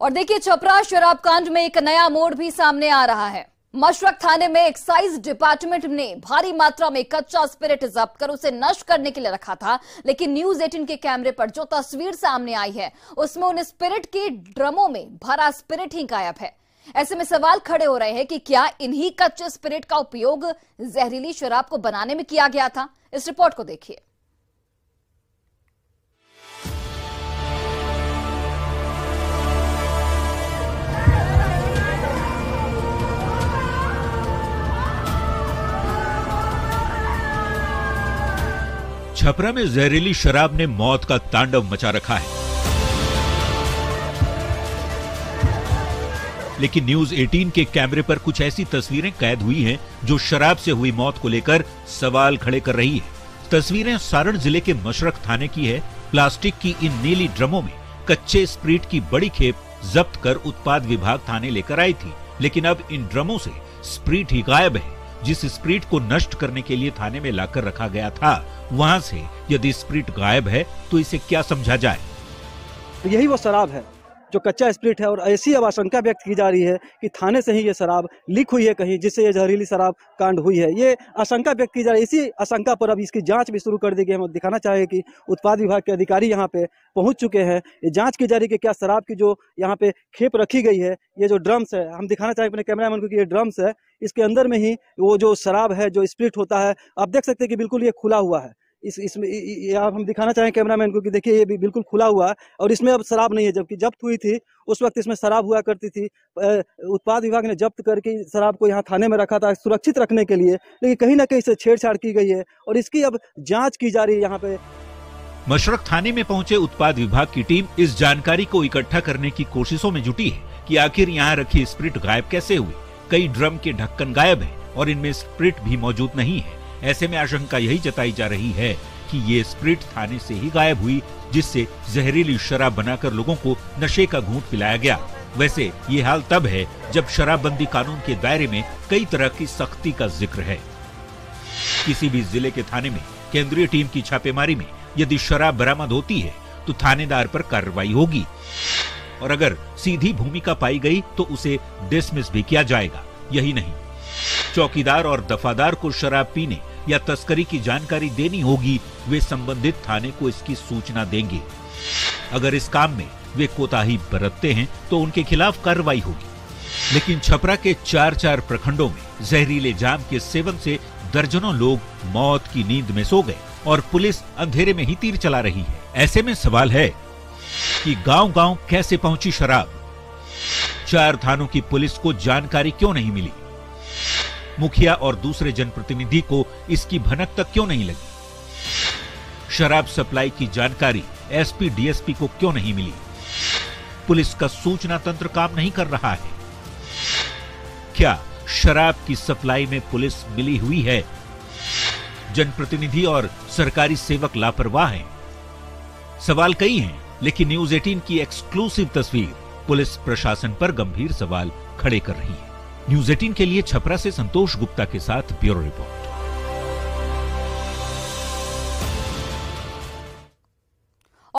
और देखिए, छपरा शराब कांड में एक नया मोड़ भी सामने आ रहा है। मशरक थाने में एक्साइज डिपार्टमेंट ने भारी मात्रा में कच्चा स्पिरिट जब्त कर उसे नष्ट करने के लिए रखा था, लेकिन न्यूज 18 के कैमरे पर जो तस्वीर सामने आई है उसमें उन स्पिरिट के ड्रमों में भरा स्पिरिट ही गायब है। ऐसे में सवाल खड़े हो रहे हैं कि क्या इन्हीं कच्चे स्पिरिट का उपयोग जहरीली शराब को बनाने में किया गया था। इस रिपोर्ट को देखिए। छपरा में जहरीली शराब ने मौत का तांडव मचा रखा है, लेकिन न्यूज 18 के कैमरे पर कुछ ऐसी तस्वीरें कैद हुई हैं जो शराब से हुई मौत को लेकर सवाल खड़े कर रही है। तस्वीरें सारण जिले के मशरक थाने की है। प्लास्टिक की इन नीली ड्रमों में कच्चे स्प्रिट की बड़ी खेप जब्त कर उत्पाद विभाग थाने लेकर आई थी, लेकिन अब इन ड्रमों से स्प्रिट ही गायब है। जिस स्प्रिट को नष्ट करने के लिए थाने में लाकर रखा गया था, वहां से यदि स्प्रिट गायब है तो इसे क्या समझा जाए। यही वो शराब है जो कच्चा स्प्रिट है, और ऐसी अब आशंका व्यक्त की जा रही है कि थाने से ही ये शराब लीक हुई है कहीं, जिससे ये जहरीली शराब कांड हुई है। ये आशंका व्यक्त की जा रही है। इसी आशंका पर अब इसकी जांच भी शुरू कर दी गई है। हम दिखाना चाहेंगे कि उत्पाद विभाग के अधिकारी यहाँ पे पहुंच चुके हैं। ये जांच की जा रही है कि क्या शराब की जो यहाँ पे खेप रखी गई है, ये जो ड्रम्स है, हम दिखाना चाहेंगे अपने कैमरामैन को कि ये ड्रम्स है, इसके अंदर में ही वो जो शराब है, जो स्प्रिट होता है, आप देख सकते हैं कि बिल्कुल ये खुला हुआ है। इसमें आप हम दिखाना चाहें कैमरामैन को कि देखिए ये भी बिल्कुल खुला हुआ है और इसमें अब शराब नहीं है, जबकि जब्त हुई थी उस वक्त इसमें शराब हुआ करती थी। उत्पाद विभाग ने जब्त करके शराब को यहाँ थाने में रखा था सुरक्षित रखने के लिए, लेकिन कहीं ना कहीं से छेड़छाड़ की गई है और इसकी अब जांच की जा रही है। यहाँ पे मशरक थाने में पहुंचे उत्पाद विभाग की टीम इस जानकारी को इकट्ठा करने की कोशिशों में जुटी है कि आखिर यहाँ रखी स्प्रिट गायब कैसे हुई। कई ड्रम के ढक्कन गायब है और इनमें स्प्रिट भी मौजूद नहीं है। ऐसे में आशंका यही जताई जा रही है कि ये स्प्रिट थाने से ही गायब हुई, जिससे जहरीली शराब बनाकर लोगों को नशे का घूंट पिलाया गया। वैसे ये हाल तब है जब शराबबंदी कानून के दायरे में कई तरह की सख्ती का जिक्र है। किसी भी जिले के थाने में केंद्रीय टीम की छापेमारी में यदि शराब बरामद होती है तो थानेदार पर कार्रवाई होगी, और अगर सीधी भूमिका पाई गई तो उसे डिसमिस भी किया जाएगा। यही नहीं, चौकीदार और दफादार को शराब पीने या तस्करी की जानकारी देनी होगी। वे संबंधित थाने को इसकी सूचना देंगे। अगर इस काम में वे कोताही बरतते हैं तो उनके खिलाफ कार्रवाई होगी। लेकिन छपरा के 4 प्रखंडों में जहरीले जाम के सेवन से दर्जनों लोग मौत की नींद में सो गए और पुलिस अंधेरे में ही तीर चला रही है। ऐसे में सवाल है कि गांव-गांव कैसे पहुंची शराब? 4 थानों की पुलिस को जानकारी क्यों नहीं मिली? मुखिया और दूसरे जनप्रतिनिधि को इसकी भनक तक क्यों नहीं लगी? शराब सप्लाई की जानकारी एसपी डीएसपी को क्यों नहीं मिली? पुलिस का सूचना तंत्र काम नहीं कर रहा है। क्या शराब की सप्लाई में पुलिस मिली हुई है? जनप्रतिनिधि और सरकारी सेवक लापरवाह हैं। सवाल कई हैं, लेकिन न्यूज 18 की एक्सक्लूसिव तस्वीर पुलिस प्रशासन पर गंभीर सवाल खड़े कर रही है। न्यूज 18 के लिए छपरा से संतोष गुप्ता के साथ ब्यूरो रिपोर्ट।